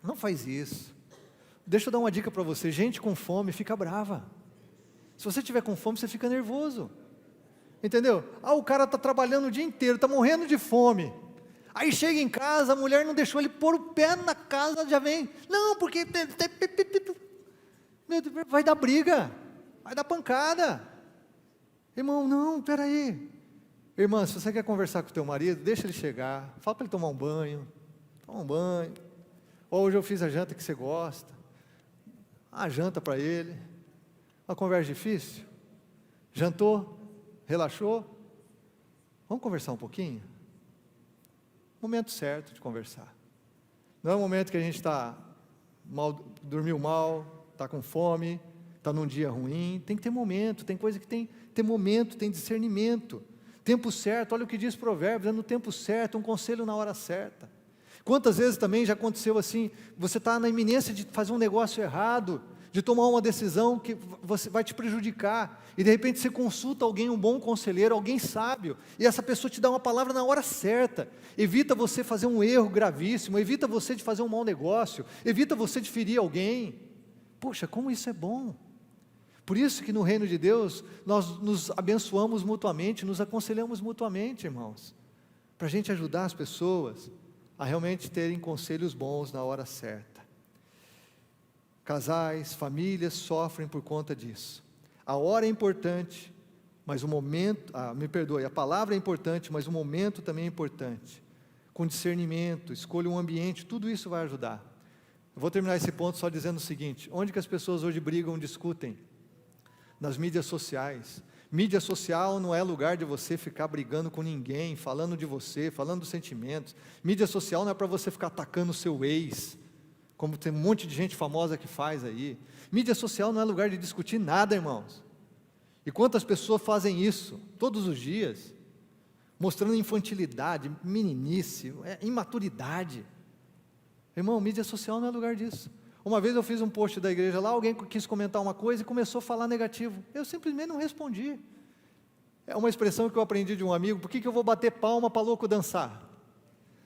não faz isso. Deixa eu dar uma dica para você, gente com fome fica brava. Se você tiver com fome, você fica nervoso. Entendeu? O cara está trabalhando o dia inteiro, está morrendo de fome. Aí chega em casa, a mulher não deixou ele pôr o pé na casa, já vem. Não, porque meu Deus, vai dar briga, vai dar pancada. Irmão, não, peraí. Irmã, se você quer conversar com o teu marido, deixa ele chegar, fala para ele tomar um banho. Toma um banho. Hoje eu fiz a janta que você gosta. A janta para ele. Uma conversa difícil? Jantou? Relaxou? Vamos conversar um pouquinho? Momento certo de conversar. Não é o momento que a gente dormiu mal, está com fome, está num dia ruim. Tem que ter momento, tem coisa que tem que ter momento, tem discernimento. Tempo certo, olha o que diz Provérbios, é no tempo certo, um conselho na hora certa. Quantas vezes também já aconteceu assim, você está na iminência de fazer um negócio errado, de tomar uma decisão que você vai te prejudicar, e de repente você consulta alguém, um bom conselheiro, alguém sábio, e essa pessoa te dá uma palavra na hora certa, evita você fazer um erro gravíssimo, evita você de fazer um mau negócio, evita você de ferir alguém. Poxa, como isso é bom! Por isso que no reino de Deus, nós nos abençoamos mutuamente, nos aconselhamos mutuamente, irmãos, para a gente ajudar as pessoas a realmente terem conselhos bons na hora certa. Casais, famílias sofrem por conta disso. A hora é importante, mas o momento, a palavra é importante, mas o momento também é importante. Com discernimento, escolha um ambiente, tudo isso vai ajudar. Eu vou terminar esse ponto só dizendo o seguinte: onde que as pessoas hoje brigam, discutem? Nas mídias sociais. Mídia social não é lugar de você ficar brigando com ninguém, falando de você, falando dos sentimentos. Mídia social não é para você ficar atacando o seu ex, como tem um monte de gente famosa que faz aí. Mídia social não é lugar de discutir nada, irmãos. E quantas pessoas fazem isso, todos os dias, mostrando infantilidade, meninice, imaturidade. Irmão, mídia social não é lugar disso. Uma vez eu fiz um post da igreja lá, alguém quis comentar uma coisa e começou a falar negativo. Eu simplesmente não respondi. É uma expressão que eu aprendi de um amigo: por que eu vou bater palma para louco dançar?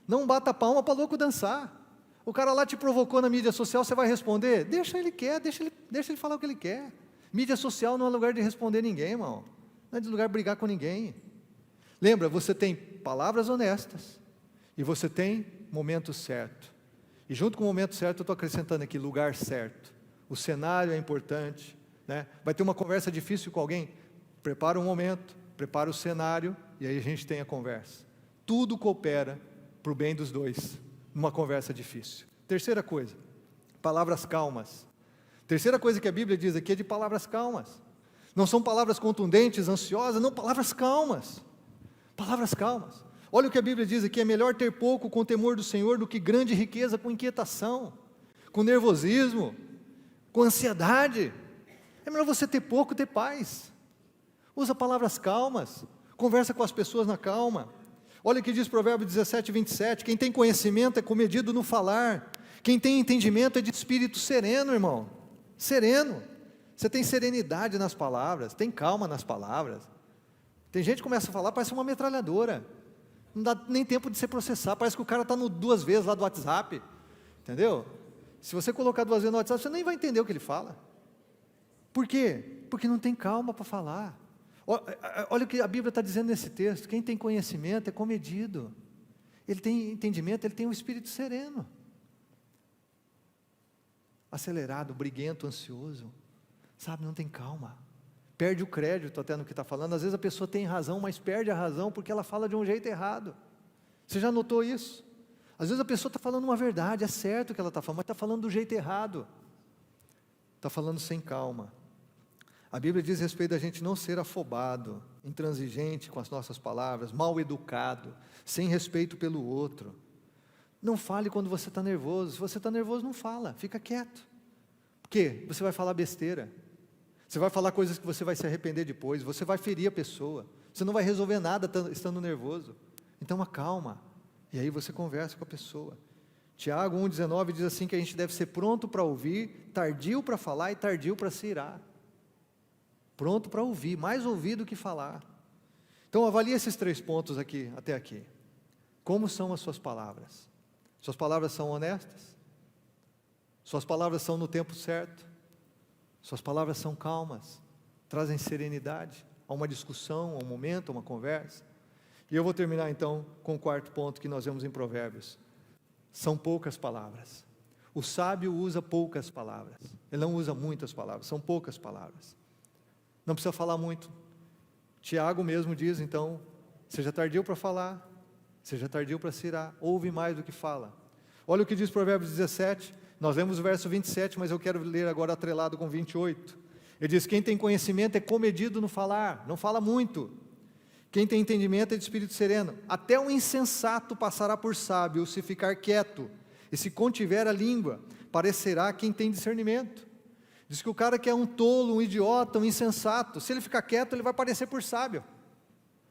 Não bata palma para louco dançar. O cara lá te provocou na mídia social, você vai responder? Deixa ele deixa ele falar o que ele quer. Mídia social não é lugar de responder ninguém, irmão. Não é de lugar de brigar com ninguém. Lembra, você tem palavras honestas e você tem momento certo. E junto com o momento certo, eu estou acrescentando aqui, lugar certo. O cenário é importante, né? Vai ter uma conversa difícil com alguém? Prepara um momento, prepara o cenário, e aí a gente tem a conversa. Tudo coopera para o bem dos dois, numa conversa difícil. Terceira coisa, palavras calmas. Terceira coisa que a Bíblia diz aqui é de palavras calmas. Não são palavras contundentes, ansiosas, não, palavras calmas. Palavras calmas. Olha o que a Bíblia diz aqui: é melhor ter pouco com temor do Senhor do que grande riqueza com inquietação, com nervosismo, com ansiedade. É melhor você ter pouco, ter paz. Usa palavras calmas, conversa com as pessoas na calma. Olha o que diz Provérbios 17, 27, quem tem conhecimento é comedido no falar, quem tem entendimento é de espírito sereno, irmão, sereno. Você tem serenidade nas palavras, tem calma nas palavras. Tem gente que começa a falar, parece uma metralhadora. Não dá nem tempo de você processar, parece que o cara está 2 vezes lá do WhatsApp, entendeu? Se você colocar 2 vezes no WhatsApp, você nem vai entender o que ele fala. Por quê? Porque não tem calma para falar. Olha o que a Bíblia está dizendo nesse texto: quem tem conhecimento é comedido, ele tem entendimento, ele tem um espírito sereno. Acelerado, briguento, ansioso, sabe, não tem calma. Perde o crédito até no que está falando. Às vezes a pessoa tem razão, mas perde a razão porque ela fala de um jeito errado. Você já notou isso? Às vezes a pessoa está falando uma verdade, é certo que ela está falando, mas está falando do jeito errado. Está falando sem calma. A Bíblia diz a respeito da gente não ser afobado, intransigente com as nossas palavras, mal educado, sem respeito pelo outro. Não fale quando você está nervoso. Se você está nervoso, não fala, fica quieto. Por quê? Você vai falar besteira. Você vai falar coisas que você vai se arrepender depois, você vai ferir a pessoa, você não vai resolver nada estando nervoso. Então acalma, e aí você conversa com a pessoa. Tiago 1,19 diz assim que a gente deve ser pronto para ouvir, tardio para falar e tardio para se irar. pronto para ouvir, mais ouvir do que falar. Então avalie esses 3 pontos aqui, até aqui. Como são as suas palavras? Suas palavras são honestas? Suas palavras são no tempo certo? Suas palavras são calmas? Trazem serenidade a uma discussão, a um momento, a uma conversa? E eu vou terminar então com o 4º ponto que nós vemos em Provérbios. São poucas palavras. O sábio usa poucas palavras. Ele não usa muitas palavras, são poucas palavras. Não precisa falar muito. Tiago mesmo diz, então, seja tardio para falar, seja tardio para se irar, ouve mais do que fala. Olha o que diz Provérbios 17, nós lemos o verso 27, mas eu quero ler agora atrelado com 28. Ele diz, quem tem conhecimento é comedido no falar, não fala muito. Quem tem entendimento é de espírito sereno. Até um insensato passará por sábio se ficar quieto, e se contiver a língua, parecerá quem tem discernimento. Diz que o cara que é um tolo, um idiota, um insensato, se ele ficar quieto, ele vai parecer por sábio.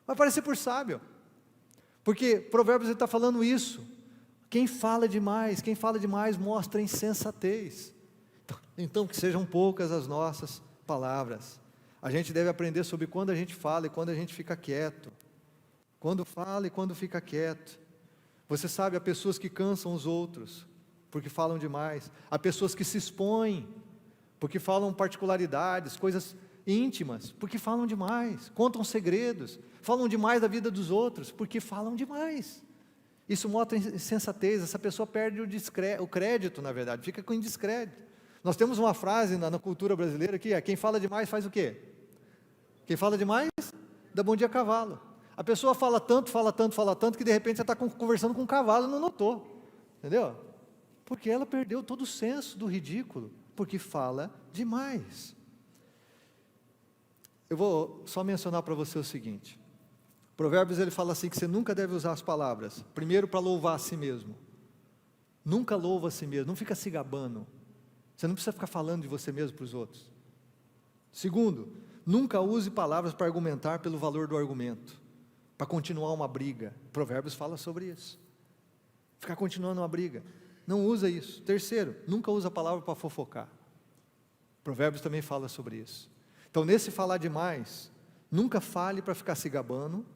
Vai parecer por sábio. Porque Provérbios está falando isso. Quem fala demais mostra insensatez. Então que sejam poucas as nossas palavras. A gente deve aprender sobre quando a gente fala e quando a gente fica quieto. Quando fala e quando fica quieto. Você sabe, há pessoas que cansam os outros, porque falam demais. Há pessoas que se expõem, porque falam particularidades, coisas íntimas, porque falam demais. Contam segredos, falam demais da vida dos outros, porque falam demais. Isso mostra insensatez, essa pessoa perde o crédito, na verdade, fica com indescrédito. Nós temos uma frase na cultura brasileira que é, quem fala demais faz o quê? Quem fala demais, dá bom dia a cavalo. A pessoa fala tanto, que de repente você está conversando com um cavalo e não notou, entendeu? Porque ela perdeu todo o senso do ridículo, porque fala demais. Eu vou só mencionar para você o seguinte, Provérbios ele fala assim, que você nunca deve usar as palavras, primeiro para louvar a si mesmo, nunca louva a si mesmo, não fica se gabando, você não precisa ficar falando de você mesmo para os outros. Segundo, nunca use palavras para argumentar pelo valor do argumento, para continuar uma briga. Provérbios fala sobre isso. Ficar continuando uma briga. Não usa isso. Terceiro, nunca usa a palavra para fofocar. Provérbios também fala sobre isso. Então, nesse falar demais, nunca fale para ficar se gabando,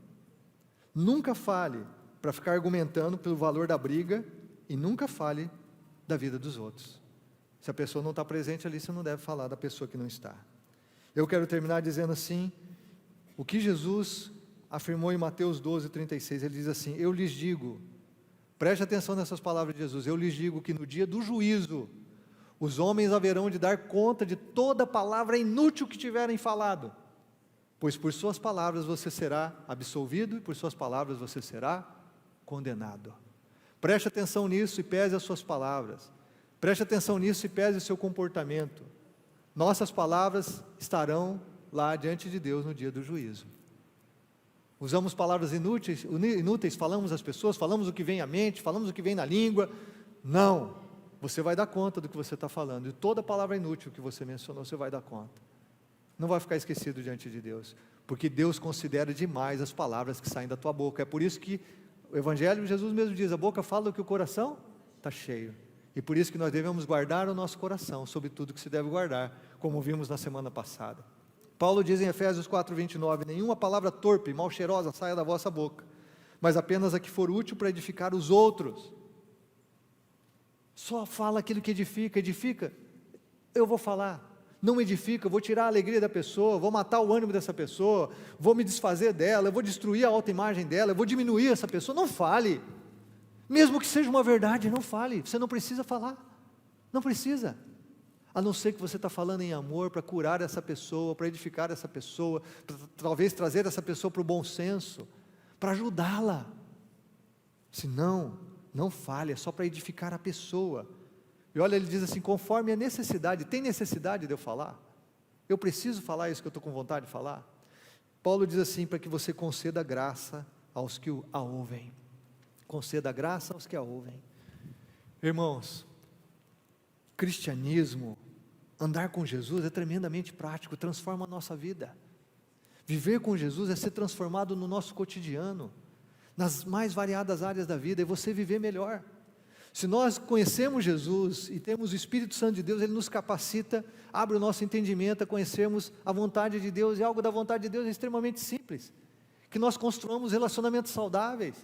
nunca fale para ficar argumentando pelo valor da briga, e nunca fale da vida dos outros. Se a pessoa não está presente ali, você não deve falar da pessoa que não está. Eu quero terminar dizendo assim, o que Jesus afirmou em Mateus 12:36, ele diz assim, eu lhes digo, preste atenção nessas palavras de Jesus, eu lhes digo que no dia do juízo, os homens haverão de dar conta de toda palavra inútil que tiverem falado, pois por suas palavras você será absolvido, e por suas palavras você será condenado. Preste atenção nisso e pese as suas palavras, preste atenção nisso e pese o seu comportamento. Nossas palavras estarão lá diante de Deus no dia do juízo. Usamos palavras inúteis, falamos às pessoas, falamos o que vem à mente, falamos o que vem na língua. Não, você vai dar conta do que você está falando, e toda palavra inútil que você mencionou, você vai dar conta. Não vai ficar esquecido diante de Deus, porque Deus considera demais as palavras que saem da tua boca. É por isso que o Evangelho, Jesus mesmo diz, a boca fala do que o coração está cheio. E por isso que nós devemos guardar o nosso coração, sobre tudo que se deve guardar, como vimos na semana passada. Paulo diz em Efésios 4:29, nenhuma palavra torpe e mal cheirosa saia da vossa boca, mas apenas a que for útil para edificar os outros. Só fala aquilo que edifica, eu vou falar. Não edifica, eu vou tirar a alegria da pessoa, vou matar o ânimo dessa pessoa, vou me desfazer dela, eu vou destruir a autoimagem dela, eu vou diminuir essa pessoa. Não fale, mesmo que seja uma verdade, não fale, você não precisa falar, não precisa. A não ser que você está falando em amor para curar essa pessoa, para edificar essa pessoa, para talvez trazer essa pessoa para o bom senso, para ajudá-la. Se não, não fale, é só para edificar a pessoa. E olha, ele diz assim, conforme a necessidade, tem necessidade de eu falar? Eu preciso falar isso que eu estou com vontade de falar? Paulo diz assim, para que você conceda graça aos que a ouvem. Conceda graça aos que a ouvem. Irmãos, cristianismo, andar com Jesus é tremendamente prático, transforma a nossa vida. Viver com Jesus é ser transformado no nosso cotidiano, nas mais variadas áreas da vida, é você viver melhor. Se nós conhecemos Jesus e temos o Espírito Santo de Deus, Ele nos capacita, abre o nosso entendimento a conhecermos a vontade de Deus, e algo da vontade de Deus é extremamente simples, que nós construamos relacionamentos saudáveis,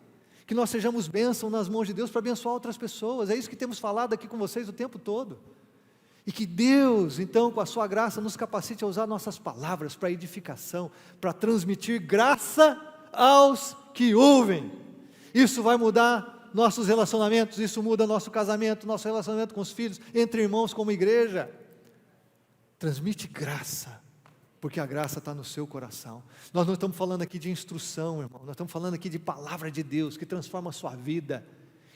que nós sejamos bênção nas mãos de Deus para abençoar outras pessoas. É isso que temos falado aqui com vocês o tempo todo, e que Deus, então, com a sua graça, nos capacite a usar nossas palavras para edificação, para transmitir graça aos que ouvem. Isso vai mudar nossos relacionamentos, isso muda nosso casamento, nosso relacionamento com os filhos, entre irmãos como igreja. Transmite graça, porque a graça está no seu coração. Nós não estamos falando aqui de instrução, irmão, nós estamos falando aqui de palavra de Deus, que transforma a sua vida,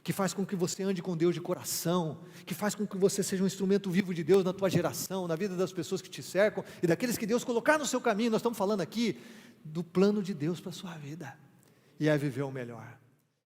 que faz com que você ande com Deus de coração, que faz com que você seja um instrumento vivo de Deus na tua geração, na vida das pessoas que te cercam, e daqueles que Deus colocar no seu caminho. Nós estamos falando aqui do plano de Deus para a sua vida, e é viver o melhor.